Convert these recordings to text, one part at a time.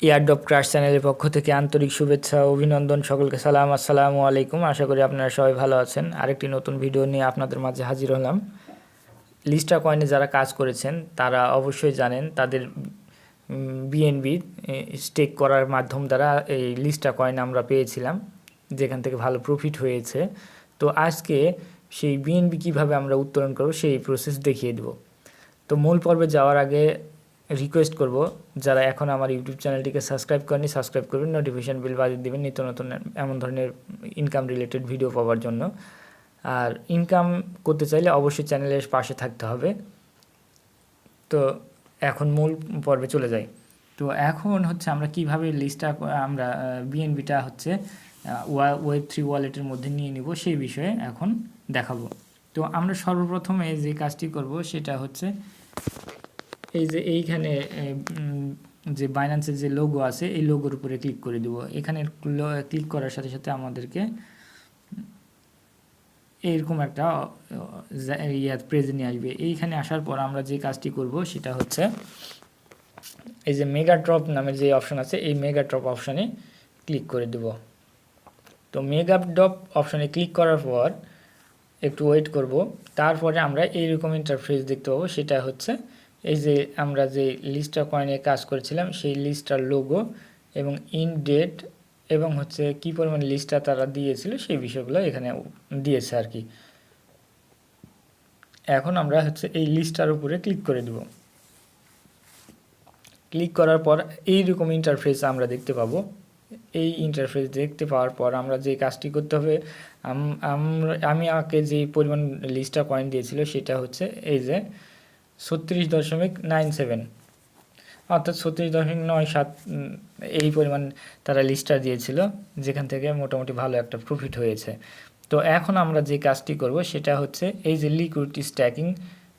Airdrop crush চ্যানেলের পক্ষ থেকে আন্তরিক শুভেচ্ছা ও অভিনন্দন সকলকে। আসসালামু আলাইকুম। আশা করি আপনারা সবাই ভালো আছেন। আরেকটি নতুন ভিডিও নিয়ে আপনাদের মাঝে হাজির হলাম। লিস্টা কয়েনে যারা কাজ করেছেন তারা অবশ্যই জানেন তাদের বিএনবি স্টেক করার মাধ্যম দ্বারা এই লিস্টা কয়েন আমরা পেয়েছিলাম, যেখান থেকে ভালো প্রফিট হয়েছে। তো আজকে সেই বিএনবি কীভাবে আমরা উত্তোলন করব সেই প্রসেস দেখিয়ে দেব। তো মূল পর্বে যাওয়ার আগে রিকোয়েস্ট করব, যারা এখন আমার ইউটিউব চ্যানেলটিকে সাবস্ক্রাইব করেনি সাবস্ক্রাইব করবেন, নোটিফিকেশান বেল বাজিয়ে দেবেন নিত্য নতুন এমন ধরনের ইনকাম রিলেটেড ভিডিও পাওয়ার জন্য। আর ইনকাম করতে চাইলে অবশ্যই চ্যানেলের পাশে থাকতে হবে। তো এখন মূল পর্বে চলে যাই। তো এখন হচ্ছে আমরা কিভাবে লিস্টটা আমরা বিএনবিটা হচ্ছে ওয়েব3 ওয়ালেটের মধ্যে নিয়ে নিব সেই বিষয়ে এখন দেখাবো। তো আমরা সর্বপ্রথমে যে কাজটি করব সেটা হচ্ছে এই যে এইখানে যে বাইন্যান্সের যে লোগো আছে এই লোগোর উপরে ক্লিক করে দেব। এখানে ক্লিক করার সাথে সাথে আমাদেরকে এইরকম একটা পেজে নিয়ে আসবে। এইখানে আসার পর আমরা যে কাজটি করব সেটা হচ্ছে এই যে মেগা ড্রপ নামের যে অপশন আছে এই মেগা ড্রপ অপশানে ক্লিক করে দেব। তো মেগা ড্রপ অপশানে ক্লিক করার পর একটু ওয়েট করব। তারপরে আমরা এইরকম ইন্টারফেস দেখতে পাবো। সেটা হচ্ছে এই যে আমরা যে লিস্টটা কয়েনে কাজ করেছিলাম সেই লিস্টটার লোগো এবং ইন ডেট এবং হচ্ছে কী পরিমাণ লিস্টটা তারা দিয়েছিল সেই বিষয়গুলো এখানে দিয়েছে আর কি। এখন আমরা হচ্ছে এই লিস্টটার উপরে ক্লিক করে দেব। ক্লিক করার পর এইরকম ইন্টারফেস আমরা দেখতে পাবো। এই ইন্টারফেস দেখতে পাওয়ার পর আমরা যে কাজটি করতে হবে, আমি আমাকে যে পরিমাণ লিস্টটা কয়েন দিয়েছিল সেটা হচ্ছে এই যে 36.97 অর্থাৎ 36.97 এই পরিমাণ তারা লিস্টটা দিয়েছিল, যেখান থেকে মোটামুটি ভালো একটা প্রফিট হয়েছে। তো এখন আমরা যে কাজটি করব সেটা হচ্ছে এই যে লিকুইডিটি স্ট্যাকিং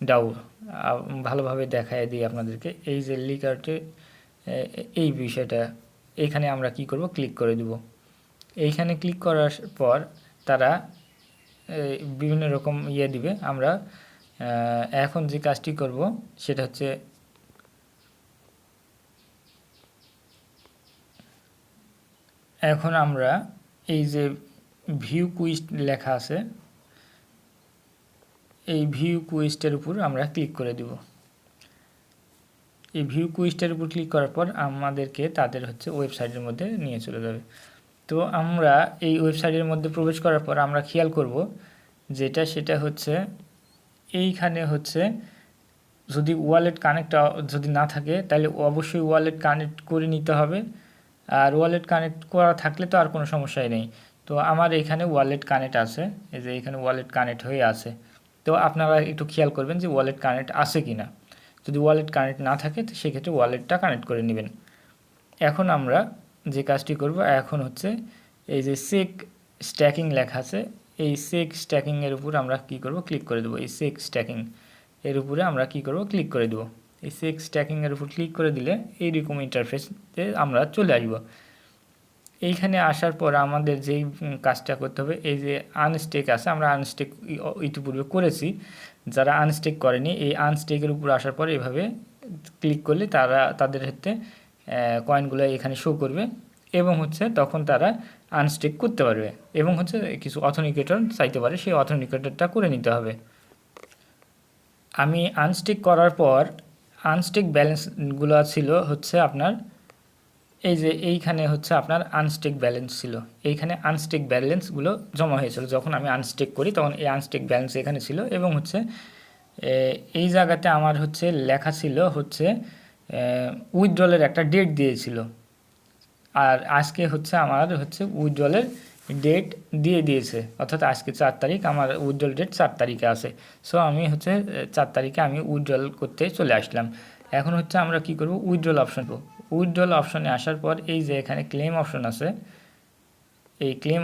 ডাউ ভালোভাবে দেখায় দিই আপনাদেরকে। এই যে লিকুইডিটি এই বিষয়টা এখানে আমরা কি করব, ক্লিক করে দেব। এইখানে ক্লিক করার পর তারা বিভিন্ন রকম দিবে। আমরা এখন যে কাজটি করব সেটা হচ্ছে এখন আমরা এই যে ভিউ কুইস্ট লেখা আছে এই ভিউ কুইস্টের উপর আমরা ক্লিক করে দেব। এই ভিউ কুইস্টের উপর ক্লিক করার পর আমাদেরকে তাদের হচ্ছে ওয়েবসাইটের মধ্যে নিয়ে চলে যাবে। তো আমরা এই ওয়েবসাইটের মধ্যে প্রবেশ করার পর আমরা খেয়াল করব সেটা হচ্ছে এইখানে হচ্ছে যদি ওয়ালেট কানেক্ট যদি না থাকে তাহলে অবশ্যই ওয়ালেট কানেক্ট করে নিতে হবে। আর ওয়ালেট কানেক্ট করা থাকলে তো আর কোনো সমস্যাই নেই। তো আমার এখানে ওয়ালেট কানেক্ট আছে, এই যে এখানে ওয়ালেট কানেক্ট হয়ে আছে। তো আপনারা একটু খেয়াল করবেন যে ওয়ালেট কানেক্ট আছে কি না। যদি ওয়ালেট কানেক্ট না থাকে তো সেক্ষেত্রে ওয়ালেটটা কানেক্ট করে নেবেন। এখন আমরা যে কাজটি করব এখন হচ্ছে এই যে সেক স্ট্যাকিং লেখা আছে এই সেক স্ট্যাকিংয়ের উপর আমরা কি করব, ক্লিক করে দেবো। এই সেক স্ট্যাকিং এর উপরে আমরা কি করব, ক্লিক করে দেবো। এই সেক স্ট্যাকিংয়ের উপর ক্লিক করে দিলে এইরকম ইন্টারফেসে আমরা চলে আসব। এইখানে আসার পর আমাদের যেই কাজটা করতে হবে এই যে আনস্টেক আছে, আমরা আনস্টেক ইতিপূর্বে করেছি। যারা আনস্টেক করেনি এই আনস্টেকের উপর আসার পর এভাবে ক্লিক করলে তাদের হাতে কয়েনগুলো এখানে শো করবে এবং হচ্ছে তখন তারা আনস্টেক করতে পারবে এবং হচ্ছে কিছু অথেন্টিকেটর চাইতে পারে, সেই অথেন্টিকেটরটা করে নিতে হবে। আমি আনস্টেক করার পর আনস্টেক ব্যালেন্সগুলো ছিল হচ্ছে আপনার এই যে এইখানে হচ্ছে আপনার আনস্টেক ব্যালেন্স ছিল। এইখানে আনস্টেক ব্যালেন্সগুলো জমা হয়েছিল যখন আমি আনস্টেক করি, তখন এই আনস্টেক ব্যালেন্স এখানে ছিল এবং হচ্ছে এই জায়গাতে আমার হচ্ছে লেখা ছিল হচ্ছে উইথড্রলের একটা ডেট দিয়েছিল। আর আজকে হচ্ছে আমার হচ্ছে উইথড্রলের ডেট দিয়ে দিয়েছে, অর্থাৎ আজকে 4 তারিখ, আমার উইথড্রল ডেট 4 তারিখে আছে। সো আমি হচ্ছে 4 তারিখে আমি উইথড্রল করতে চলে আসলাম। এখন হচ্ছে আমরা কি করব, উইথড্রল অপশন পাবো। উইথড্রল অপশনে আসার পর এই যে এখানে ক্লেম অপশন আছে, এই ক্লেম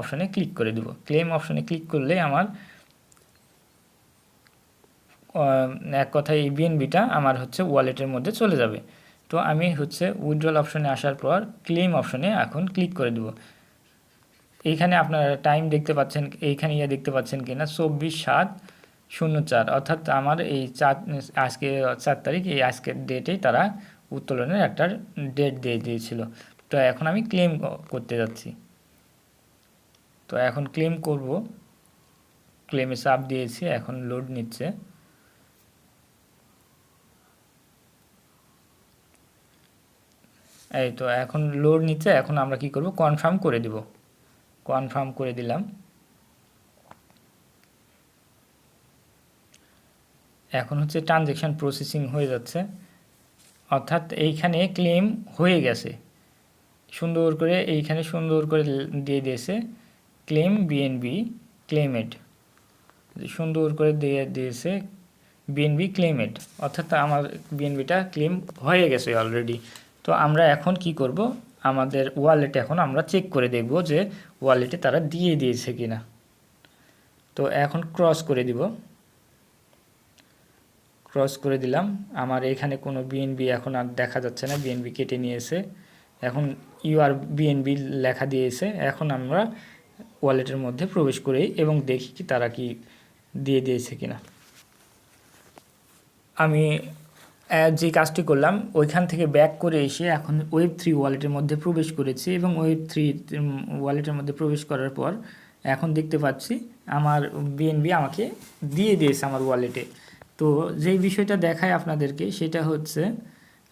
অপশনে ক্লিক করে দেব। ক্লেম অপশনে ক্লিক করলে আমার এক কথায় এই বিএনবিটা আমার হচ্ছে ওয়ালেটের মধ্যে চলে যাবে। তো আমি হচ্ছে উইথড্রল অপশনে আসার পর ক্লেম অপশনে এখন ক্লিক করে দেব। এইখানে আপনারা টাইম দেখতে পাচ্ছেন, এইখানে দেখতে পাচ্ছেন কিনা 24/7 04 অর্থাৎ আমার এই আজকে 4 তারিখ, এই আজকের ডেটেই তারা উত্তোলনের একটা ডেট দিয়ে দিয়েছিল। তো এখন আমি ক্লেম করতে যাচ্ছি। তো এখন ক্লেম করব, ক্লেমে চাপ দিয়েছি, এখন লোড নিচ্ছে। এই তো এখন লোড নিচ্ছে। এখন আমরা কি করব, কনফার্ম করে দিব। কনফার্ম করে দিলাম। এখন হচ্ছে ট্রানজ্যাকশন প্রসেসিং হয়ে যাচ্ছে, অর্থাৎ এইখানে ক্লেম হয়ে গেছে। সুন্দর করে এইখানে সুন্দর করে দিয়ে দিয়েছে ক্লেম বিএনবি ক্লেমেড, সুন্দর করে দিয়ে দিয়েছে বিএনবি ক্লেমেড, অর্থাৎ আমার বিএনবিটা ক্লেম হয়ে গেছে অলরেডি। তো আমরা এখন কি করব, আমাদের ওয়ালেটে এখন আমরা চেক করে দেখব যে ওয়ালেটে তারা দিয়ে দিয়েছে কিনা। তো এখন ক্রস করে দিব, ক্রস করে দিলাম। আমার এখানে কোনো বিএনবি এখন আর দেখা যাচ্ছে না, বিএনবি কেটে নিয়েছে। এখন ইউআর বিএনবি লেখা দিয়েছে। এখন আমরা ওয়ালেটের মধ্যে প্রবেশ করি এবং দেখি কি তারা কি দিয়ে দিয়েছে কিনা। আমি যে কাজটি করলাম ওইখান থেকে ব্যাক করে এসে এখন Web3 ওয়ালেটের মধ্যে প্রবেশ করেছি এবং Web3 ওয়ালেটের মধ্যে প্রবেশ করার পর এখন দেখতে পাচ্ছি আমার বিএনবি আমাকে দিয়ে দিয়েছে আমার ওয়ালেটে। তো যেই বিষয়টা দেখায় আপনাদেরকে সেটা হচ্ছে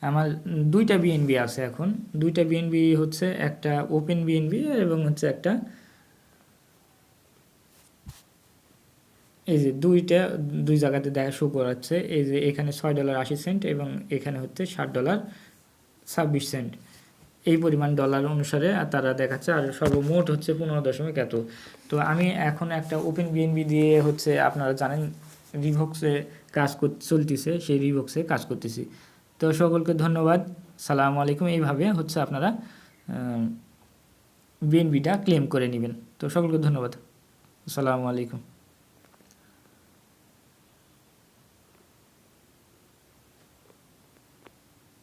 আমার দুইটা বিএনবি আছে। এখন দুইটা বিএনবি হচ্ছে, একটা ওপেন বিএনবি এবং হচ্ছে একটা, এই যে দুই জায়গাতে দেখা শো করাচ্ছে। এই যে এখানে $6.80 এবং এখানে হচ্ছে $7.26। এই পরিমাণ ডলার অনুসারে তারা দেখাচ্ছে, আর সর্বমোট হচ্ছে 15 এত। তো আমি এখন একটা ওপেন বিএনবি দিয়ে হচ্ছে, আপনারা জানেন রিভক্সে কাজ চলতেছে, সেই রিভক্সে কাজ করতেছি। তো সকলকে ধন্যবাদ, সালামু আলাইকুম। এইভাবে হচ্ছে আপনারা বিএনবিটা ক্লেম করে নেবেন। তো সকলকে ধন্যবাদ, আসসালামু আলাইকুম।